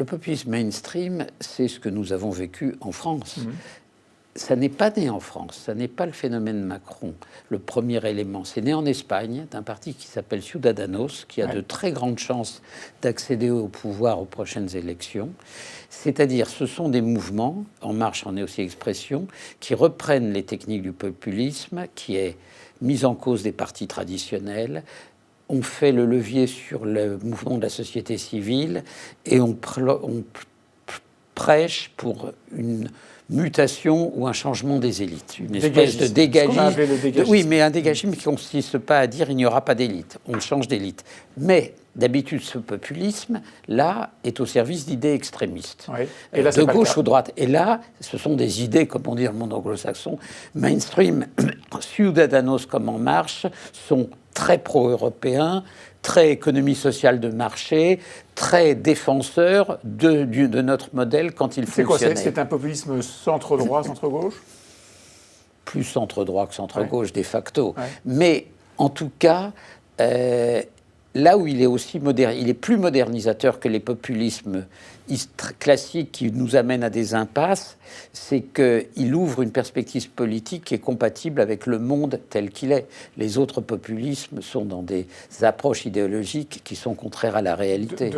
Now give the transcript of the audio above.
Le populisme mainstream, c'est ce que nous avons vécu en France. Ça n'est pas né en France, ça n'est pas le phénomène Macron. Le premier élément, c'est né en Espagne, d'un parti qui s'appelle Ciudadanos, qui a de très grandes chances d'accéder au pouvoir aux prochaines élections. C'est-à-dire, ce sont des mouvements, En Marche en est aussi expression, qui reprennent les techniques du populisme, qui est mise en cause des partis traditionnels. On fait le levier sur le mouvement de la société civile et on prêche pour une mutation ou un changement des élites, une espèce de dégagisme. Oui, mais un dégagisme qui ne consiste pas à dire il n'y aura pas d'élite, on change d'élite. Mais d'habitude, ce populisme, là, est au service d'idées extrémistes, et là, de gauche ou droite. Et là, ce sont des idées, comme on dit dans le monde anglo-saxon, mainstream, Ciudadanos comme En Marche, sont très pro-européens, très économie sociale de marché, très défenseur de notre modèle quand il fonctionnait. C'est un populisme centre-droit, centre-gauche? Plus centre-droit que centre-gauche, de facto. Mais en tout cas, là où il est aussi il est plus modernisateur que les populismes classiques qui nous amènent à des impasses, c'est qu'il ouvre une perspective politique qui est compatible avec le monde tel qu'il est. Les autres populismes sont dans des approches idéologiques qui sont contraires à la réalité.